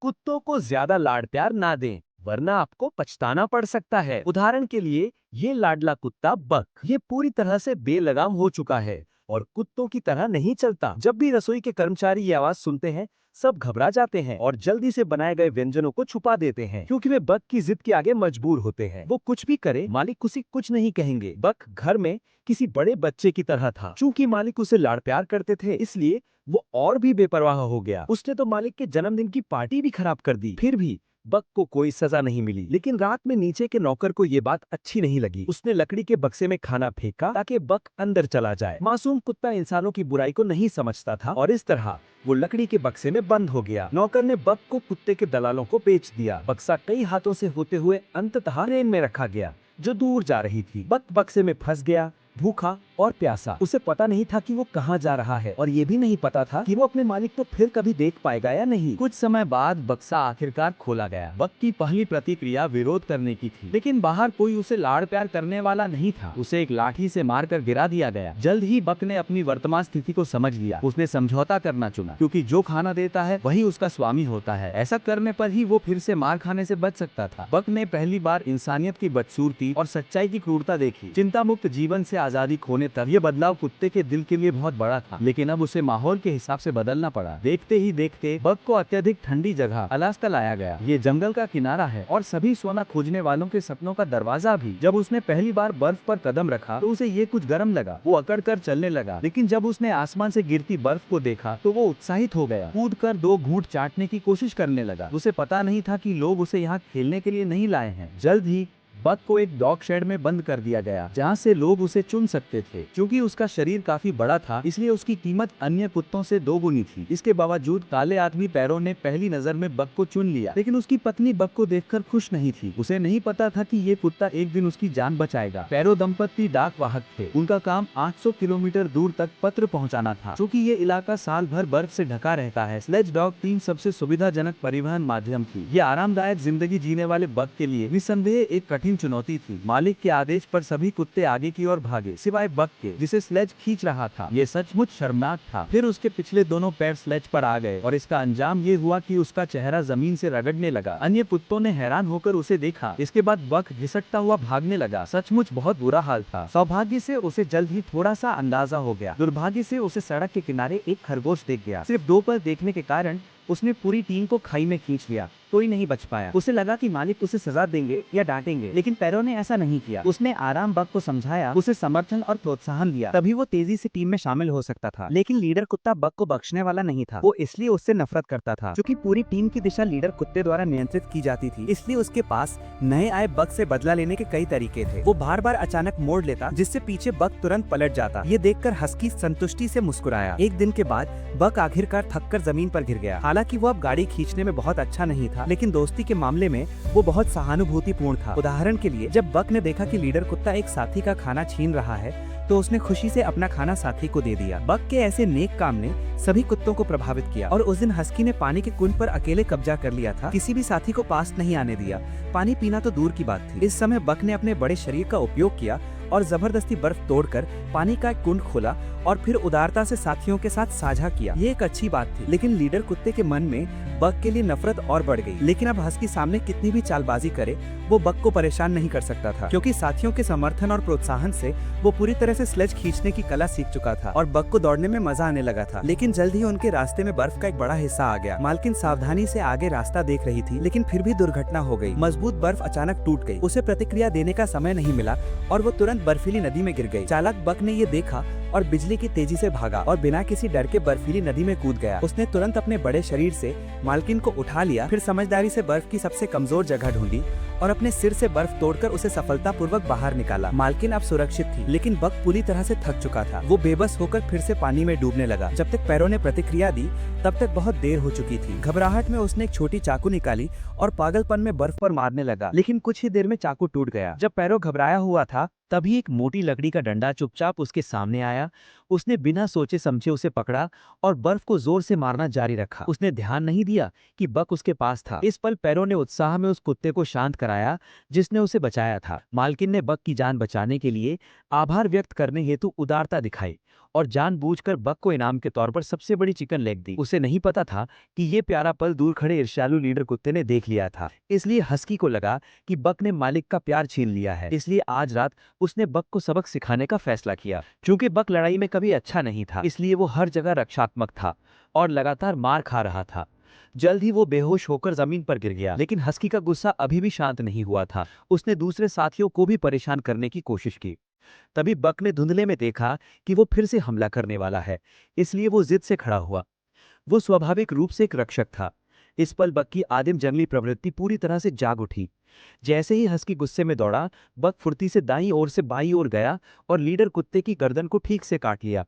कुत्तों को ज्यादा लाड प्यार ना दें, वरना आपको पछताना पड़ सकता है। उदाहरण के लिए, ये लाडला कुत्ता बक, ये पूरी तरह से बेलगाम हो चुका है और कुत्तों की तरह नहीं चलता। जब भी रसोई के कर्मचारी ये आवाज सुनते हैं, सब घबरा जाते हैं और जल्दी से बनाए गए व्यंजनों को छुपा देते हैं, क्योंकि वे बक की जिद के आगे मजबूर होते हैं। वो कुछ भी करे, मालिक उसे कुछ नहीं कहेंगे। बक घर में किसी बड़े बच्चे की तरह था। चूंकि मालिक उसे लाड़ प्यार करते थे, इसलिए वो और भी बेपरवाह हो गया। उसने तो मालिक के जन्मदिन की पार्टी भी खराब कर दी। फिर भी बक को कोई सजा नहीं मिली। लेकिन रात में नीचे के नौकर को ये बात अच्छी नहीं लगी। उसने लकड़ी के बक्से में खाना फेंका ताकि बक अंदर चला जाए। मासूम कुत्ता इंसानों की बुराई को नहीं समझता था और इस तरह वो लकड़ी के बक्से में बंद हो गया। नौकर ने बक को कुत्ते के दलालों को बेच दिया। बक्सा कई हाथों से होते हुए अंततः ट्रेन में रखा गया जो दूर जा रही थी। बक बक्से में फंस गया, भूखा और प्यासा। उसे पता नहीं था कि वो कहाँ जा रहा है और ये भी नहीं पता था कि वो अपने मालिक को फिर कभी देख पाएगा या नहीं। कुछ समय बाद बक्सा आखिरकार खोला गया। बक की पहली प्रतिक्रिया विरोध करने की थी, लेकिन बाहर कोई उसे लाड़ प्यार करने वाला नहीं था। उसे एक लाठी से मारकर गिरा दिया गया। जल्द ही बक ने अपनी वर्तमान स्थिति को समझ लिया। उसने समझौता करना चुना, क्योंकि जो खाना देता है वही उसका स्वामी होता है। ऐसा करने पर ही वो फिर से मार खाने से बच सकता था। बक ने पहली बार इंसानियत की बदसूरती और सच्चाई की क्रूरता देखी। चिंता मुक्त जीवन से आजादी खोने तक ये बदलाव कुत्ते के दिल के लिए बहुत बड़ा था, लेकिन अब उसे माहौल के हिसाब से बदलना पड़ा। देखते ही देखते बक को अत्यधिक ठंडी जगह अलास्का लाया गया। ये जंगल का किनारा है और सभी सोना खोजने वालों के सपनों का दरवाजा भी। जब उसने पहली बार बर्फ पर कदम रखा तो उसे ये कुछ गर्म लगा। वो अकड़ कर चलने लगा, लेकिन जब उसने आसमान से गिरती बर्फ को देखा तो वो उत्साहित हो गया। कूद कर 2 घूंट चाटने की कोशिश करने लगा। उसे पता नहीं था कि लोग उसे यहाँ खेलने के लिए नहीं लाए हैं। जल्द ही बक को एक डॉग शेड में बंद कर दिया गया, जहाँ से लोग उसे चुन सकते थे। क्योंकि उसका शरीर काफी बड़ा था, इसलिए उसकी कीमत अन्य कुत्तों से 2 गुनी थी। इसके बावजूद काले आदमी पैरों ने पहली नजर में बक को चुन लिया, लेकिन उसकी पत्नी बक को देखकर खुश नहीं थी। उसे नहीं पता था कि ये कुत्ता एक दिन उसकी जान बचाएगा। पैरो दंपत्ति डाक वाहक थे। उनका काम 800 किलोमीटर दूर तक पत्र पहुँचाना था। क्योंकि ये इलाका साल भर बर्फ से ढका रहता है, स्लेज डॉग 3 सबसे सुविधाजनक परिवहन माध्यम थी। ये आरामदायक जिंदगी जीने वाले बक के लिए निस्संदेह एक कठिन चुनौती थी। मालिक के आदेश पर सभी कुत्ते आगे की ओर भागे, सिवाय बक के, जिसे स्लेज खींच रहा था। ये सचमुच शर्मनाक था। फिर उसके पिछले दोनों पैर स्लेज पर आ गए और इसका अंजाम ये हुआ कि उसका चेहरा जमीन से रगड़ने लगा। अन्य कुत्तों ने हैरान होकर उसे देखा। इसके बाद बक घिसटता हुआ भागने लगा। सचमुच बहुत बुरा हाल था। सौभाग्य से उसे जल्द ही थोड़ा सा अंदाजा हो गया। दुर्भाग्य से उसे सड़क के किनारे एक खरगोश दिख गया। सिर्फ 2 पल देखने के कारण उसने पूरी टीम को खाई में खींच लिया। कोई नहीं बच पाया। उसे लगा कि मालिक उसे सजा देंगे या डांटेंगे, लेकिन पैरों ने ऐसा नहीं किया। उसने आराम बक को समझाया, उसे समर्थन और प्रोत्साहन दिया, तभी वो तेजी से टीम में शामिल हो सकता था। लेकिन लीडर कुत्ता बक को बख्शने वाला नहीं था। वो इसलिए उससे नफरत करता था क्योंकि पूरी टीम की दिशा लीडर कुत्ते द्वारा नियंत्रित की जाती थी। इसलिए उसके पास नए आए बक से बदला लेने के कई तरीके थे। वो बार बार अचानक मोड़ लेता, जिससे पीछे बक तुरंत पलट जाता। ये देखकर हस्की संतुष्टि से मुस्कुराया। एक दिन के बाद बक आखिरकार थककर जमीन पर गिर गया। हालांकि वो अब गाड़ी खींचने में बहुत अच्छा नहीं था, लेकिन दोस्ती के मामले में वो बहुत सहानुभूतिपूर्ण था। उदाहरण के लिए, जब बक ने देखा कि लीडर कुत्ता एक साथी का खाना छीन रहा है, तो उसने खुशी से अपना खाना साथी को दे दिया। बक के ऐसे नेक काम ने सभी कुत्तों को प्रभावित किया और उस दिन हस्की ने पानी के कुंड पर अकेले कब्जा कर लिया था। किसी भी साथी को पास नहीं आने दिया। पानी पीना तो दूर की बात थी। इस समय बक ने अपने बड़े शरीर का उपयोग किया और जबरदस्ती बर्फ तोड़कर पानी का एक कुंड खोला और फिर उदारता से साथियों के साथ साझा किया। ये एक अच्छी बात थी, लेकिन लीडर कुत्ते के मन में बक के लिए नफरत और बढ़ गई। लेकिन अब हस्की सामने कितनी भी चालबाजी करे, वो बक को परेशान नहीं कर सकता था, क्योंकि साथियों के समर्थन और प्रोत्साहन से वो पूरी तरह से स्लेज खींचने की कला सीख चुका था और बक को दौड़ने में मजा आने लगा था। लेकिन जल्द ही उनके रास्ते में बर्फ का एक बड़ा हिस्सा आ गया। मालकिन सावधानी से आगे रास्ता देख रही थी, लेकिन फिर भी दुर्घटना हो गई। मजबूत बर्फ अचानक टूट गई। उसे प्रतिक्रिया देने का समय नहीं मिला और वो तुरंत बर्फीली नदी में गिर गई। चालाक बक ने ये देखा और बिजली की तेजी से भागा और बिना किसी डर के बर्फीली नदी में कूद गया। उसने तुरंत अपने बड़े शरीर से मालकिन को उठा लिया, फिर समझदारी से बर्फ की सबसे कमजोर जगह ढूंढी और अपने सिर से बर्फ तोड़कर उसे सफलतापूर्वक बाहर निकाला। मालकिन अब सुरक्षित थी, लेकिन बक पूरी तरह से थक चुका था। वो बेबस होकर फिर से पानी में डूबने लगा। जब तक पैरों ने प्रतिक्रिया दी, तब तक बहुत देर हो चुकी थी। घबराहट में उसने एक छोटी चाकू निकाली और पागलपन में बर्फ पर मारने लगा, लेकिन कुछ ही देर में चाकू टूट गया। जब पैरों घबराया हुआ था, तभी एक मोटी लकड़ी का डंडा चुपचाप उसके सामने आया। उसने बिना सोचे समझे उसे पकड़ा और बर्फ को जोर से मारना जारी रखा। उसने ध्यान नहीं दिया कि बक उसके पास था। इस पल पैरों ने उत्साह में उस कुत्ते को शांत कराया जिसने उसे बचाया था। मालकिन ने बक की जान बचाने के लिए आभार व्यक्त करने हेतु उदारता दिखाई और जानबूझकर बक को इनाम के तौर पर सबसे बड़ी चिकन लेग दी। उसे नहीं पता था कि ये प्यारा पल दूर खड़े ईर्ष्यालु लीडर कुत्ते ने देख लिया था। इसलिए हस्की को लगा कि बक ने मालिक का प्यार छीन लिया है। इसलिए आज रात उसने बक को सबक सिखाने का फैसला किया। क्योंकि बक लड़ाई में कभी अच्छा नहीं था, इसलिए वो हर जगह रक्षात्मक था और लगातार मार खा रहा था। जल्द ही वो बेहोश होकर जमीन पर गिर गया, लेकिन हस्की का गुस्सा अभी भी शांत नहीं हुआ था। उसने दूसरे साथियों को भी परेशान करने की कोशिश की। तभी बक ने धुंधले में देखा कि वो फिर से हमला करने वाला है, इसलिए वो जिद से खड़ा हुआ। वो स्वाभाविक रूप से एक रक्षक था। इस पल बक की आदिम जंगली प्रवृत्ति पूरी तरह से जाग उठी। जैसे ही हस्की गुस्से में दौड़ा, बक फुर्ती से दाईं ओर से बाईं ओर गया और लीडर कुत्ते की गर्दन को ठीक से काट लिया।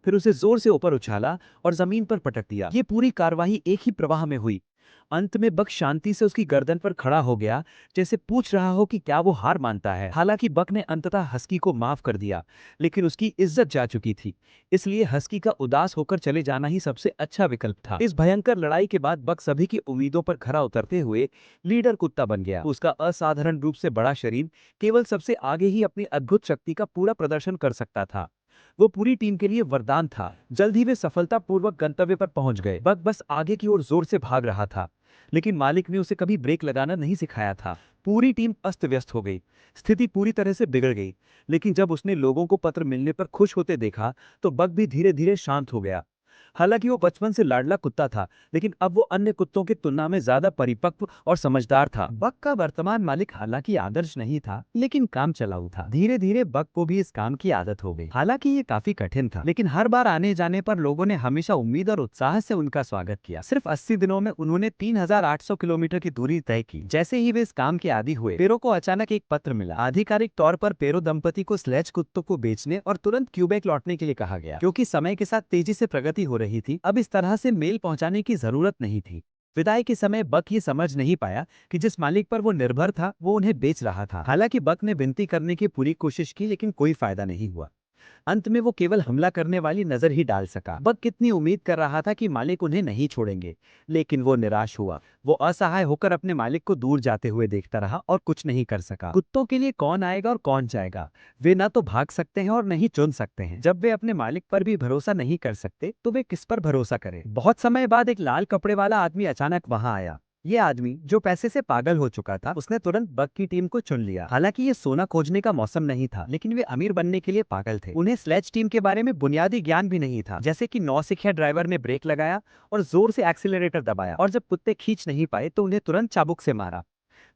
फिर उसे जोर से ऊपर उछाला और जमीन पर पटक दिया। ये पूरी कार्रवाई एक ही प्रवाह में हुई। अंत में बक शांति से उसकी गर्दन पर खड़ा हो गया, जैसे पूछ रहा हो कि क्या वो हार मानता है। हालांकि बक ने अंततः हस्की को माफ कर दिया, लेकिन उसकी इज्जत जा चुकी थी। इसलिए हस्की का उदास होकर चले जाना ही सबसे अच्छा विकल्प था। इस भयंकर लड़ाई के बाद बक सभी की उम्मीदों पर खरा उतरते हुए लीडर कुत्ता बन गया। उसका असाधारण रूप से बड़ा शरीर केवल सबसे आगे ही अपनी अद्भुत शक्ति का पूरा प्रदर्शन कर सकता था। वो पूरी टीम के लिए वरदान था। जल्द ही वे सफलतापूर्वक गंतव्य पर पहुंच गए। बक बस आगे की ओर जोर से भाग रहा था, लेकिन मालिक ने उसे कभी ब्रेक लगाना नहीं सिखाया था। पूरी टीम अस्त व्यस्त हो गई। स्थिति पूरी तरह से बिगड़ गई। लेकिन जब उसने लोगों को पत्र मिलने पर खुश होते देखा, तो बक भी धीरे धीरे शांत हो गया। हालांकि वो बचपन से लाडला कुत्ता था, लेकिन अब वो अन्य कुत्तों की तुलना में ज्यादा परिपक्व और समझदार था। बक का वर्तमान मालिक हालांकि आदर्श नहीं था, लेकिन काम चलाऊ था। धीरे धीरे बक को भी इस काम की आदत हो गई। हालांकि ये काफी कठिन था, लेकिन हर बार आने जाने पर लोगों ने हमेशा उम्मीद और उत्साह से उनका स्वागत किया। सिर्फ 80 दिनों में उन्होंने 3800 किलोमीटर की दूरी तय की। जैसे ही वे इस काम के आदी हुए, पेरो को अचानक एक पत्र मिला। आधिकारिक तौर पर पेरो दंपति को स्लेज कुत्तों को बेचने और तुरंत क्यूबेक लौटने के लिए कहा गया। क्योंकि समय के साथ तेजी से प्रगति हो रही थी, अब इस तरह से मेल पहुंचाने की जरूरत नहीं थी। विदाई के समय बक ये समझ नहीं पाया कि जिस मालिक पर वो निर्भर था, वो उन्हें बेच रहा था। हालांकि बक ने विनती करने की पूरी कोशिश की, लेकिन कोई फायदा नहीं हुआ। अंत में वो केवल हमला करने वाली नजर ही डाल सका। बक कितनी उम्मीद कर रहा था कि मालिक उन्हें नहीं छोड़ेंगे, लेकिन वो निराश हुआ। वो असहाय होकर अपने मालिक को दूर जाते हुए देखता रहा और कुछ नहीं कर सका। कुत्तों के लिए कौन आएगा और कौन जाएगा? वे ना तो भाग सकते हैं और नहीं चुन सकते हैं। जब वे अपने मालिक पर भी भरोसा नहीं कर सकते, तो वे किस पर भरोसा करें? बहुत समय बाद एक लाल कपड़े वाला आदमी अचानक वहां आया। ये आदमी, जो पैसे से पागल हो चुका था, उसने तुरंत बक की टीम को चुन लिया। हालांकि ये सोना खोजने का मौसम नहीं था, लेकिन वे अमीर बनने के लिए पागल थे। उन्हें स्लेज टीम के बारे में बुनियादी ज्ञान भी नहीं था, जैसे कि नौसिखिया ड्राइवर ने ब्रेक लगाया और जोर से एक्सीलरेटर दबाया, और जब कुत्ते खींच नहीं पाए तो उन्हें तुरंत चाबुक से मारा।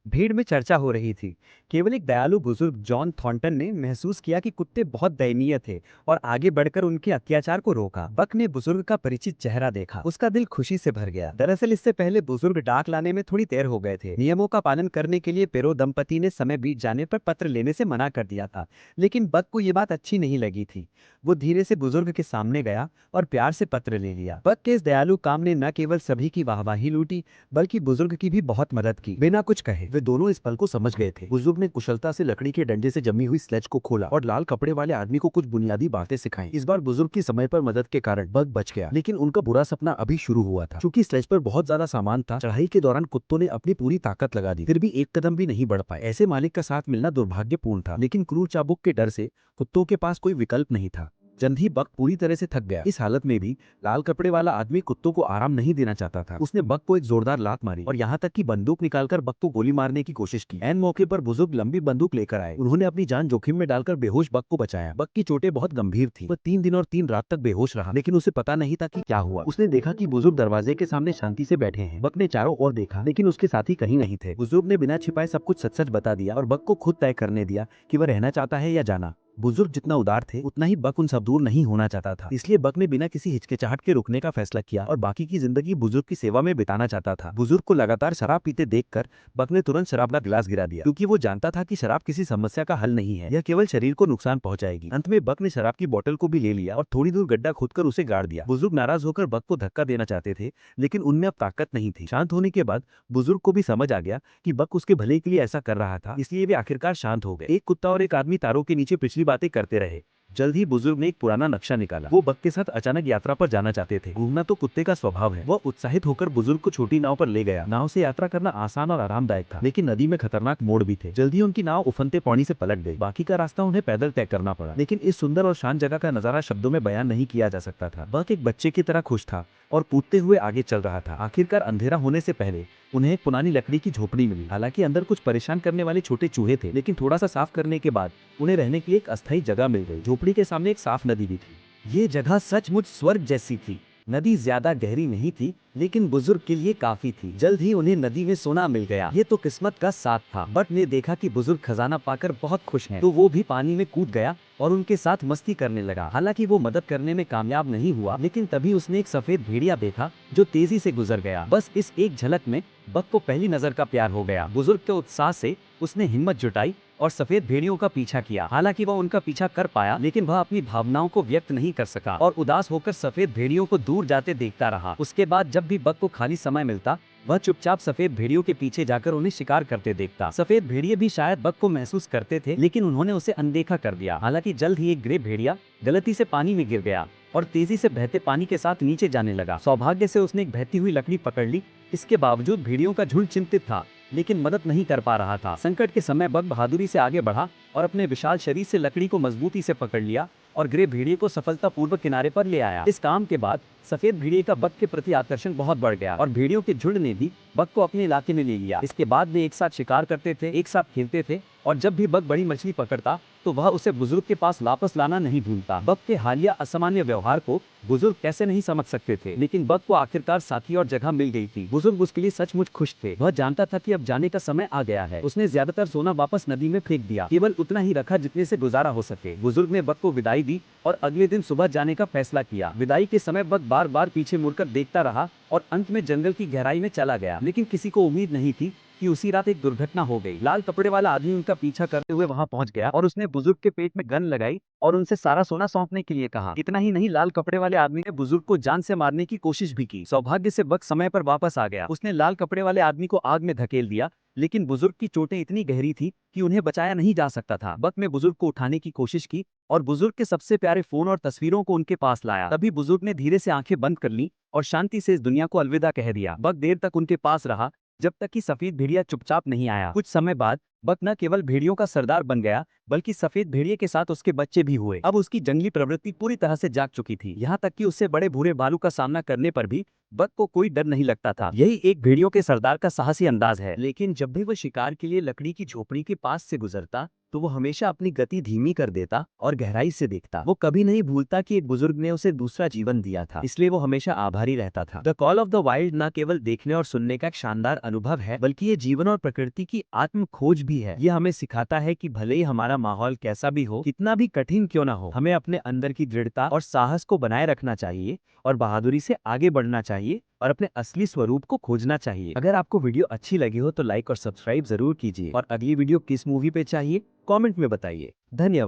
भीड़ में चर्चा हो रही थी। केवल एक दयालु बुजुर्ग जॉन थॉर्नटन ने महसूस किया कि कुत्ते बहुत दयनीय थे और आगे बढ़कर उनके अत्याचार को रोका। बक ने बुजुर्ग का परिचित चेहरा देखा। उसका दिल खुशी से भर गया। दरअसल इससे पहले बुजुर्ग डाक लाने में थोड़ी देर हो गए थे। नियमों का पालन करने के लिए पेरो दंपति ने समय बीत जाने पर पत्र लेने से मना कर दिया था, लेकिन बक को ये बात अच्छी नहीं लगी थी। वो धीरे से बुजुर्ग के सामने गया और प्यार से पत्र ले लिया। बक के इस दयालु काम ने न केवल सभी की वाहवाही लूटी, बल्कि बुजुर्ग की भी बहुत मदद की। बिना कुछ कहे वे दोनों इस पल को समझ गए थे। बुजुर्ग ने कुशलता से लकड़ी के डंडे से जमी हुई स्लेज को खोला और लाल कपड़े वाले आदमी को कुछ बुनियादी बातें सिखाई। इस बार बुजुर्ग की समय पर मदद के कारण बग बच गया, लेकिन उनका बुरा सपना अभी शुरू हुआ था। क्योंकि स्लेज पर बहुत ज्यादा सामान था, चढ़ाई के दौरान कुत्तों ने अपनी पूरी ताकत लगा दी, फिर भी एक कदम भी नहीं बढ़ पाए। ऐसे मालिक का साथ मिलना दुर्भाग्यपूर्ण था, लेकिन क्रूर चाबुक के डर से कुत्तों के पास कोई विकल्प नहीं था। जल्द ही बक पूरी तरह से थक गया। इस हालत में भी लाल कपड़े वाला आदमी कुत्तों को आराम नहीं देना चाहता था। उसने बक को एक जोरदार लात मारी और यहाँ तक कि बंदूक निकालकर बक को गोली मारने की कोशिश की। ऐन मौके पर बुजुर्ग लंबी बंदूक लेकर आए। उन्होंने अपनी जान जोखिम में डालकर बेहोश बक को बचाया। बक की चोटें बहुत गंभीर थी। वह 3 दिन और 3 रात तक बेहोश रहा, लेकिन उसे पता नहीं था कि क्या हुआ। उसने देखा कि बुजुर्ग दरवाजे के सामने शांति से बैठे हैं। बक ने चारों ओर देखा, लेकिन उसके साथी कहीं नहीं थे। बुजुर्ग ने बिना छिपाए सब कुछ सच सच बता दिया और बक को खुद तय करने दिया कि वह रहना चाहता है या जाना। बुजुर्ग जितना उदार थे, उतना ही बक उनसे दूर नहीं होना चाहता था। इसलिए बक ने बिना किसी हिचकिचाहट के रुकने का फैसला किया और बाकी की जिंदगी बुजुर्ग की सेवा में बिताना चाहता था। बुजुर्ग को लगातार शराब पीते देखकर बक ने तुरंत शराब का गिलास गिरा दिया, क्योंकि वो जानता था कि शराब किसी समस्या का हल नहीं है, यह केवल शरीर को नुकसान पहुंचाएगी। अंत में बक ने शराब की बोतल को भी ले लिया और थोड़ी दूर गड्ढा खोदकर उसे गाड़ दिया। बुजुर्ग नाराज होकर बक को धक्का देना चाहते थे, लेकिन उनमें अब ताकत नहीं थी। शांत होने के बाद बुजुर्ग को भी समझ आ गया कि बक उसके भले के लिए ऐसा कर रहा था, इसलिए वे आखिरकार शांत हो गए। एक कुत्ता और एक आदमी तारों के नीचे पिछली बातें करते रहे। जल्द ही बुजुर्ग ने एक पुराना नक्शा निकाला। वो बक के साथ अचानक यात्रा पर जाना चाहते थे। घूमना तो कुत्ते का स्वभाव है। वो उत्साहित होकर बुजुर्ग को छोटी नाव पर ले गया। नाव से यात्रा करना आसान और आरामदायक था, लेकिन नदी में खतरनाक मोड़ भी थे। जल्दी उनकी नाव उफनते पानी से पलट गई। बाकी का रास्ता उन्हें पैदल तय करना पड़ा, लेकिन इस सुंदर और शांत जगह का नजारा शब्दों में बयान नहीं किया जा सकता था। बक एक बच्चे की तरह खुश था और कूदते हुए आगे चल रहा था। आखिरकार अंधेरा होने से पहले उन्हें एक पुरानी लकड़ी की झोपड़ी मिली। हालांकि अंदर कुछ परेशान करने वाले छोटे चूहे थे, लेकिन थोड़ा सा साफ करने के बाद उन्हें रहने के लिए एक अस्थायी जगह मिल गई। झोपड़ी के सामने एक साफ नदी भी थी। ये जगह सचमुच स्वर्ग जैसी थी। नदी ज्यादा गहरी नहीं थी, लेकिन बुजुर्ग के लिए काफी थी। जल्द ही उन्हें नदी में सोना मिल गया। ये तो किस्मत का साथ था। बक ने देखा कि बुजुर्ग खजाना पाकर बहुत खुश हैं, तो वो भी पानी में कूद गया और उनके साथ मस्ती करने लगा। हालांकि वो मदद करने में कामयाब नहीं हुआ, लेकिन तभी उसने एक सफेद भेड़िया देखा जो तेजी से गुजर गया। बस इस एक झलक में बक को पहली नजर का प्यार हो गया। बुजुर्ग के उत्साह से उसने हिम्मत जुटाई और सफेद भेड़ियों का पीछा किया। हालांकि वह उनका पीछा कर पाया, लेकिन वह अपनी भावनाओं को व्यक्त नहीं कर सका और उदास होकर सफेद भेड़ियों को दूर जाते देखता रहा। उसके बाद जब भी बक को खाली समय मिलता, वह चुपचाप सफेद भेड़ियों के पीछे जाकर उन्हें शिकार करते देखता। सफेद भेड़िए भी शायद बक को महसूस करते थे, लेकिन उन्होंने उसे अनदेखा कर दिया। हालांकि जल्द ही एक ग्रे भेड़िया गलती से पानी में गिर गया और तेजी से बहते पानी के साथ नीचे जाने लगा। सौभाग्य से उसने एक बहती हुई लकड़ी पकड़ ली। इसके बावजूद भेड़ियों का झुंड चिंतित था, लेकिन मदद नहीं कर पा रहा था। संकट के समय बक बहादुरी से आगे बढ़ा और अपने विशाल शरीर से लकड़ी को मजबूती से पकड़ लिया और ग्रे भेड़िए को सफलतापूर्वक किनारे पर ले आया। इस काम के बाद सफेद भेड़िए का बक के प्रति आकर्षण बहुत बढ़ गया और भेड़ियों के झुंड ने भी बक को अपने इलाके में ले लिया। इसके बाद वे एक साथ शिकार करते थे, एक साथ खेलते थे और जब भी बक बड़ी मछली पकड़ता तो वह उसे बुजुर्ग के पास वापस लाना नहीं भूलता। बक के हालिया असामान्य व्यवहार को बुजुर्ग कैसे नहीं समझ सकते थे, लेकिन बक को आखिरकार साथी और जगह मिल गई थी। बुजुर्ग उसके लिए सचमुच खुश थे। वह जानता था कि अब जाने का समय आ गया है। उसने ज्यादातर सोना वापस नदी में फेंक दिया, केवल उतना ही रखा जितने से गुजारा हो सके। बुजुर्ग ने बक को विदाई दी और अगले दिन सुबह जाने का फैसला किया। विदाई के समय बक बार बार पीछे मुड़कर देखता रहा और अंत में जंगल की गहराई में चला गया। लेकिन किसी को उम्मीद नहीं थी कि उसी रात एक दुर्घटना हो गई। लाल कपड़े वाला आदमी उनका पीछा करते हुए वहां पहुंच गया और उसने बुजुर्ग के पेट में गन लगाई और उनसे सारा सोना सौंपने के लिए कहा। इतना ही नहीं, लाल कपड़े वाले आदमी ने बुजुर्ग को जान से मारने की कोशिश भी की। सौभाग्य से बक समय पर वापस आ गया। उसने लाल कपड़े वाले आदमी को आग में धकेल दिया, लेकिन बुजुर्ग की चोटें इतनी गहरी थी कि उन्हें बचाया नहीं जा सकता था। बक ने बुजुर्ग को उठाने की कोशिश की और बुजुर्ग के सबसे प्यारे फोन और तस्वीरों को उनके पास लाया। तभी बुजुर्ग ने धीरे से आंखें बंद कर ली और शांति से इस दुनिया को अलविदा कह दिया। बक देर तक उनके पास रहा, जब तक कि सफेद भेड़िया चुपचाप नहीं आया। कुछ समय बाद बक न केवल भेड़ियों का सरदार बन गया, बल्कि सफेद भेड़िए के साथ उसके बच्चे भी हुए। अब उसकी जंगली प्रवृत्ति पूरी तरह से जाग चुकी थी, यहाँ तक कि उससे बड़े भूरे भालू का सामना करने पर भी बक को कोई डर नहीं लगता था। यही एक भेड़ियों के सरदार का साहसी अंदाज है। लेकिन जब भी वह शिकार के लिए लकड़ी की झोपड़ी के पास से गुजरता, तो वो हमेशा अपनी गति धीमी कर देता और गहराई से देखता। वो कभी नहीं भूलता कि एक बुजुर्ग ने उसे दूसरा जीवन दिया था, इसलिए वो हमेशा आभारी रहता था। The call of the wild न केवल देखने और सुनने का एक शानदार अनुभव है, बल्कि ये जीवन और प्रकृति की आत्म खोज भी है। ये हमें सिखाता है कि भले ही हमारा माहौल कैसा भी हो, कितना भी कठिन क्यों ना हो, हमें अपने अंदर की दृढ़ता और साहस को बनाए रखना चाहिए और बहादुरी से आगे बढ़ना चाहिए और अपने असली स्वरूप को खोजना चाहिए। अगर आपको वीडियो अच्छी लगी हो तो लाइक और सब्सक्राइब जरूर कीजिए और अगली वीडियो किस मूवी पे चाहिए कमेंट में बताइए। धन्यवाद।